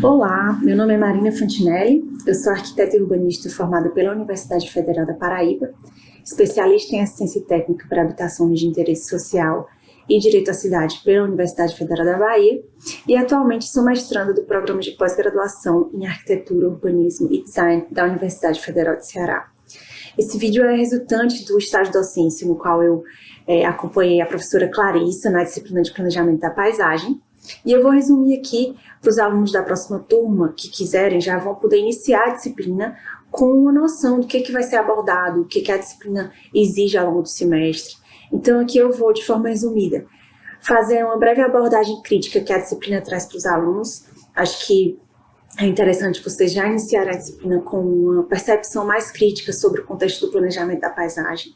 Olá, meu nome é Marina Fantinelli, eu sou arquiteta e urbanista formada pela Universidade Federal da Paraíba, especialista em assistência técnica para habitações de interesse social e direito à cidade pela Universidade Federal da Bahia e atualmente sou mestranda do programa de pós-graduação em arquitetura, urbanismo e design da Universidade Federal de Ceará. Esse vídeo é resultante do estágio docência no qual eu acompanhei a professora Clarissa na disciplina de planejamento da paisagem. E eu vou resumir aqui para os alunos da próxima turma que quiserem, já vão poder iniciar a disciplina com uma noção do que vai ser abordado, o que a disciplina exige ao longo do semestre. Então aqui eu vou, de forma resumida, fazer uma breve abordagem crítica que a disciplina traz para os alunos. Acho que é interessante vocês já iniciarem a disciplina com uma percepção mais crítica sobre o contexto do planejamento da paisagem,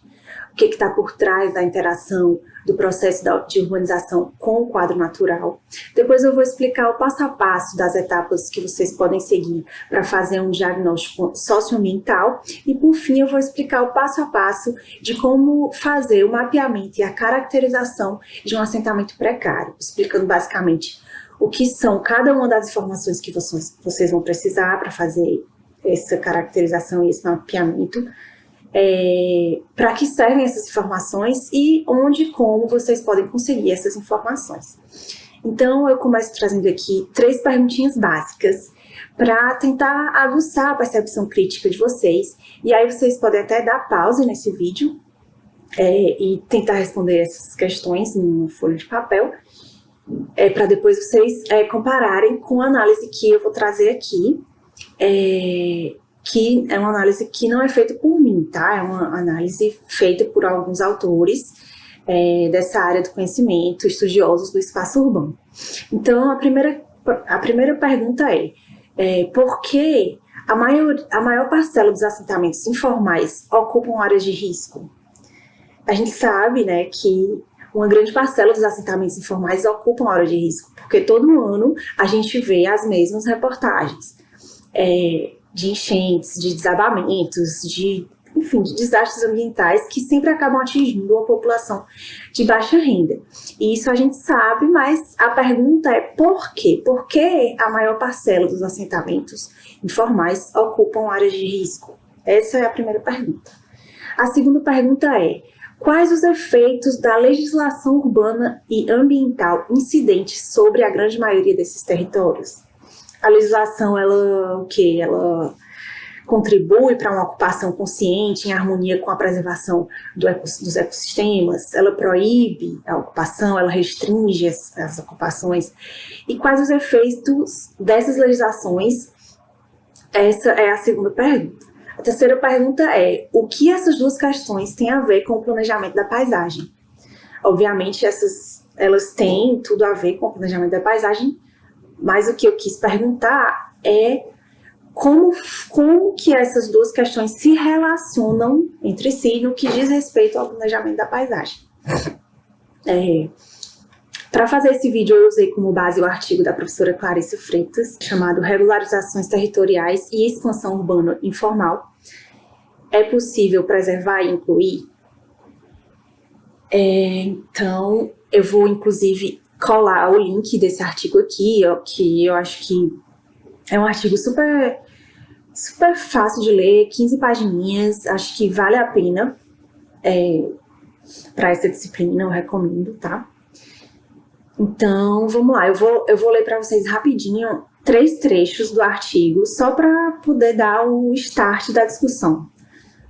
o que está por trás da interação do processo de urbanização com o quadro natural. Depois eu vou explicar o passo a passo das etapas que vocês podem seguir para fazer um diagnóstico socioambiental e, por fim, eu vou explicar o passo a passo de como fazer o mapeamento e a caracterização de um assentamento precário, explicando basicamente o que são cada uma das informações que vocês vão precisar para fazer essa caracterização e esse mapeamento, para que servem essas informações e onde e como vocês podem conseguir essas informações. Então, eu começo trazendo aqui 3 perguntinhas básicas para tentar aguçar a percepção crítica de vocês, e aí vocês podem até dar pausa nesse vídeo e tentar responder essas questões numa folha de papel, para depois vocês compararem com a análise que eu vou trazer aqui, que é uma análise que não é feita por mim, tá? É uma análise feita por alguns autores dessa área do conhecimento, estudiosos do espaço urbano. Então, a primeira pergunta por que a maior parcela dos assentamentos informais ocupam áreas de risco? A gente sabe, né, que uma grande parcela dos assentamentos informais ocupam áreas de risco, porque todo ano a gente vê as mesmas reportagens de enchentes, de desabamentos, de desastres ambientais que sempre acabam atingindo uma população de baixa renda. E isso a gente sabe, mas a pergunta é por quê? Por que a maior parcela dos assentamentos informais ocupam áreas de risco? Essa é a primeira pergunta. A segunda pergunta é: quais os efeitos da legislação urbana e ambiental incidentes sobre a grande maioria desses territórios? A legislação, ela contribui para uma ocupação consciente, em harmonia com a preservação dos ecossistemas, ela proíbe a ocupação, ela restringe as ocupações. E quais os efeitos dessas legislações? Essa é a segunda pergunta. A terceira pergunta é: o que essas duas questões têm a ver com o planejamento da paisagem? Obviamente, elas têm tudo a ver com o planejamento da paisagem, mas o que eu quis perguntar é como que essas duas questões se relacionam entre si no que diz respeito ao planejamento da paisagem. Para fazer esse vídeo, eu usei como base o artigo da professora Clarissa Freitas, chamado Regularizações Territoriais e Expansão Urbana Informal. É possível preservar e incluir? Então, eu vou, inclusive, colar o link desse artigo aqui, que eu acho que é um artigo super fácil de ler, 15 pagininhas, acho que vale a pena para essa disciplina, eu recomendo, tá? Então, vamos lá, eu vou ler para vocês rapidinho 3 trechos do artigo, só para poder dar o start da discussão,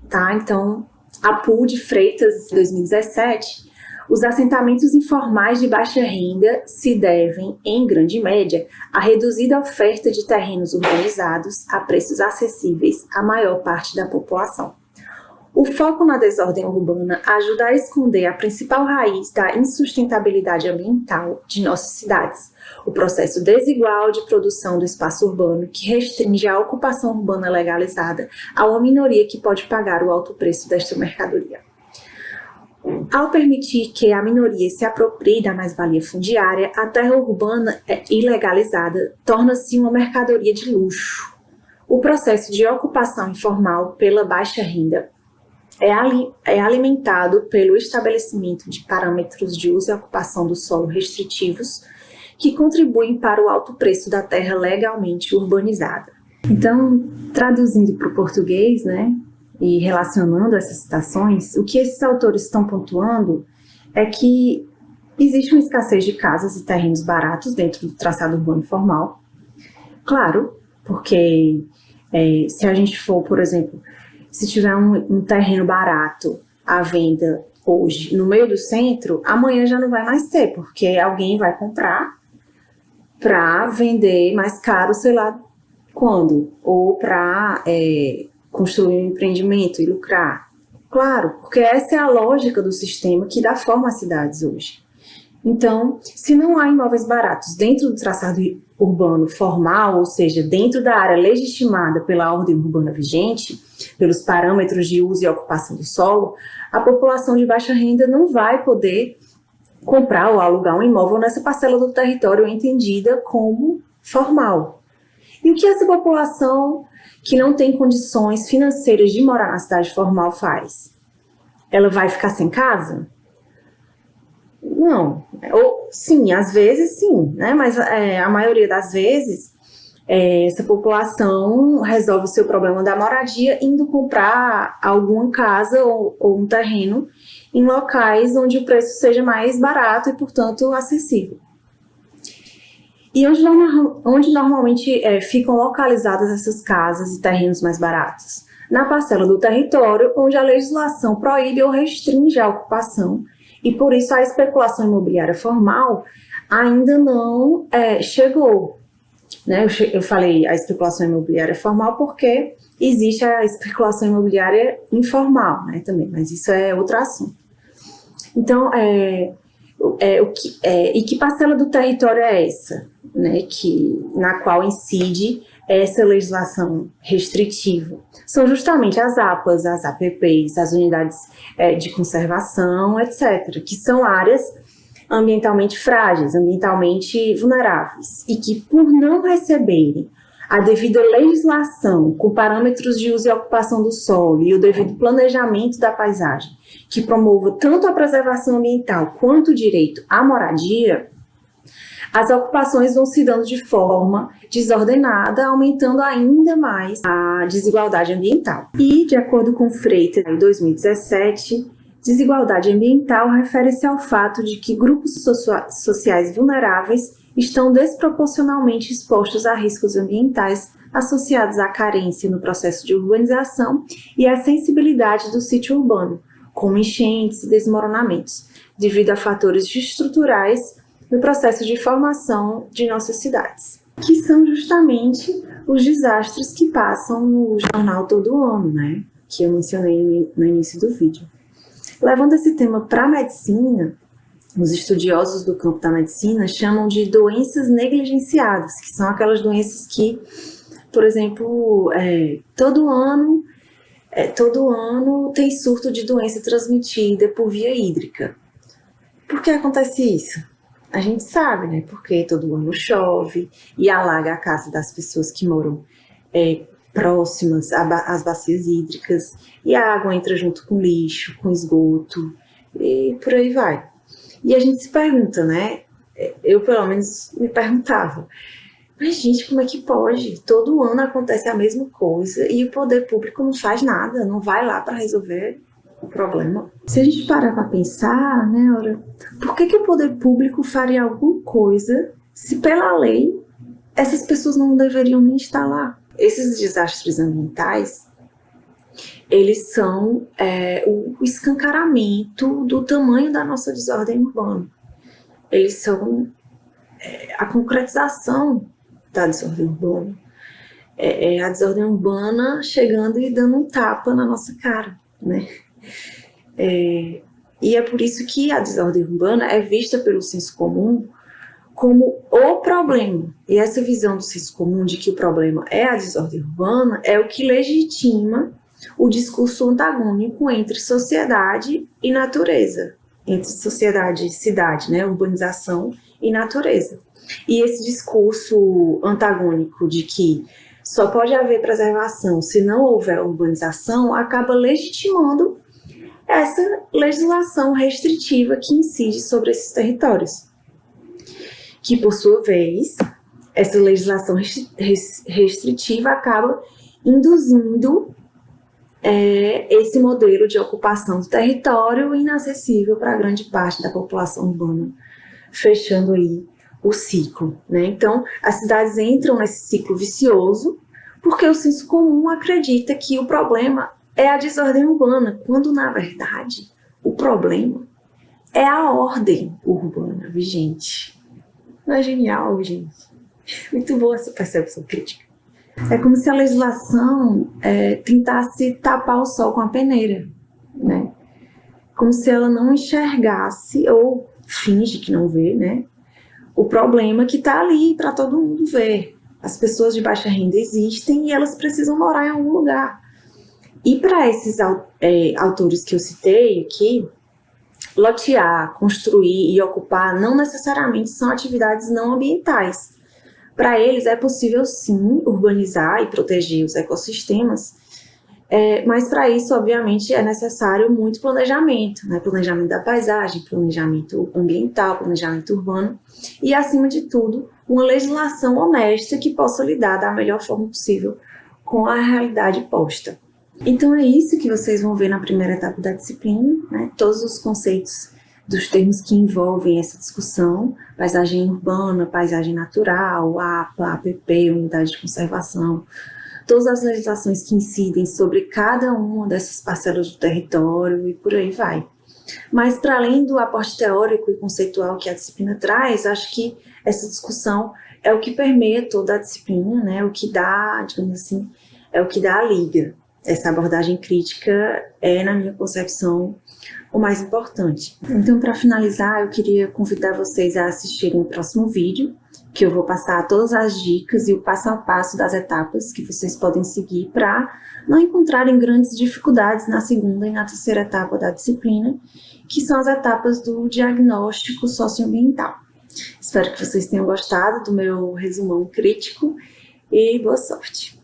tá? Então, Apu de Freitas, 2017, os assentamentos informais de baixa renda se devem, em grande média, à reduzida oferta de terrenos urbanizados a preços acessíveis à maior parte da população. O foco na desordem urbana ajuda a esconder a principal raiz da insustentabilidade ambiental de nossas cidades, o processo desigual de produção do espaço urbano que restringe a ocupação urbana legalizada a uma minoria que pode pagar o alto preço desta mercadoria. Ao permitir que a minoria se aproprie da mais-valia fundiária, a terra urbana ilegalizada torna-se uma mercadoria de luxo. O processo de ocupação informal pela baixa renda é alimentado pelo estabelecimento de parâmetros de uso e ocupação do solo restritivos, que contribuem para o alto preço da terra legalmente urbanizada. Então, traduzindo para o português, né, e relacionando essas citações, o que esses autores estão pontuando é que existe uma escassez de casas e terrenos baratos dentro do traçado urbano formal. Claro, porque se a gente for, por exemplo, se tiver um terreno barato à venda hoje no meio do centro, amanhã já não vai mais ter, porque alguém vai comprar para vender mais caro, sei lá quando, ou para construir um empreendimento e lucrar. Claro, porque essa é a lógica do sistema que dá forma às cidades hoje. Então, se não há imóveis baratos dentro do traçado urbano formal, ou seja, dentro da área legitimada pela ordem urbana vigente, pelos parâmetros de uso e ocupação do solo, a população de baixa renda não vai poder comprar ou alugar um imóvel nessa parcela do território entendida como formal. E o que essa população que não tem condições financeiras de morar na cidade formal faz? Ela vai ficar sem casa? Não. Ou, sim, às vezes sim, né? Mas a maioria das vezes essa população resolve o seu problema da moradia indo comprar alguma casa ou um terreno em locais onde o preço seja mais barato e, portanto, acessível. E onde normalmente ficam localizadas essas casas e terrenos mais baratos? Na parcela do território onde a legislação proíbe ou restringe a ocupação, e por isso a especulação imobiliária formal ainda não chegou. Né? Eu falei a especulação imobiliária formal porque existe a especulação imobiliária informal, né, também, mas isso é outro assunto. Então, e que parcela do território é essa, né, na qual incide essa legislação restritiva? São justamente as APAs, as APPs, as unidades de conservação, etc., que são áreas ambientalmente frágeis, ambientalmente vulneráveis, e que, por não receberem a devida legislação com parâmetros de uso e ocupação do solo e o devido planejamento da paisagem, que promova tanto a preservação ambiental quanto o direito à moradia, as ocupações vão se dando de forma desordenada, aumentando ainda mais a desigualdade ambiental. E, de acordo com Freitas, em 2017, desigualdade ambiental refere-se ao fato de que grupos sociais vulneráveis estão desproporcionalmente expostos a riscos ambientais associados à carência no processo de urbanização e à sensibilidade do sítio urbano, como enchentes e desmoronamentos, devido a fatores estruturais no processo de formação de nossas cidades, que são justamente os desastres que passam no jornal todo ano, né? Que eu mencionei no início do vídeo. Levando esse tema para a medicina, os estudiosos do campo da medicina chamam de doenças negligenciadas, que são aquelas doenças que, por exemplo, todo ano tem surto de doença transmitida por via hídrica. Por que acontece isso? A gente sabe, né? Porque todo ano chove e alaga a casa das pessoas que moram próximas às bacias hídricas, e a água entra junto com lixo, com esgoto, e por aí vai. E a gente se pergunta, né? Eu, pelo menos, me perguntava, mas, gente, como é que pode? Todo ano acontece a mesma coisa e o poder público não faz nada, não vai lá para resolver o problema. Se a gente parar para pensar, né, ora, por que o poder público faria alguma coisa se, pela lei, essas pessoas não deveriam nem estar lá? Esses desastres ambientais, eles são o escancaramento do tamanho da nossa desordem urbana. Eles são a concretização da desordem urbana. A desordem urbana chegando e dando um tapa na nossa cara, né? E é por isso que a desordem urbana é vista pelo senso comum como o problema. E essa visão do senso comum de que o problema é a desordem urbana é o que legitima o discurso antagônico entre sociedade e natureza, entre sociedade e cidade, né, urbanização e natureza. E esse discurso antagônico de que só pode haver preservação se não houver urbanização acaba legitimando essa legislação restritiva que incide sobre esses territórios. que por sua vez, essa legislação restritiva acaba induzindo esse modelo de ocupação do território inacessível para grande parte da população urbana, fechando aí o ciclo, né? Então, as cidades entram nesse ciclo vicioso porque o senso comum acredita que o problema é a desordem urbana, quando, na verdade, o problema é a ordem urbana vigente. Não é genial, gente? Muito boa essa percepção crítica. É como se a legislação tentasse tapar o sol com a peneira, né? Como se ela não enxergasse, ou finge que não vê, né? O problema que está ali para todo mundo ver. As pessoas de baixa renda existem e elas precisam morar em algum lugar. E para esses autores que eu citei aqui, lotear, construir e ocupar não necessariamente são atividades não ambientais. Para eles é possível sim urbanizar e proteger os ecossistemas, mas para isso obviamente é necessário muito planejamento, né? Planejamento da paisagem, planejamento ambiental, planejamento urbano e, acima de tudo, uma legislação honesta que possa lidar da melhor forma possível com a realidade posta. Então é isso que vocês vão ver na primeira etapa da disciplina, né? Todos os conceitos dos termos que envolvem essa discussão: paisagem urbana, paisagem natural, APA, APP, unidade de conservação, todas as legislações que incidem sobre cada uma dessas parcelas do território e por aí vai. Mas, para além do aporte teórico e conceitual que a disciplina traz, acho que essa discussão é o que permeia toda a disciplina, né? O que dá, digamos assim, é o que dá a liga. Essa abordagem crítica é, na minha concepção, o mais importante. Então, para finalizar, eu queria convidar vocês a assistirem o próximo vídeo, que eu vou passar todas as dicas e o passo a passo das etapas que vocês podem seguir para não encontrarem grandes dificuldades na segunda e na terceira etapa da disciplina, que são as etapas do diagnóstico socioambiental. Espero que vocês tenham gostado do meu resumão crítico e boa sorte!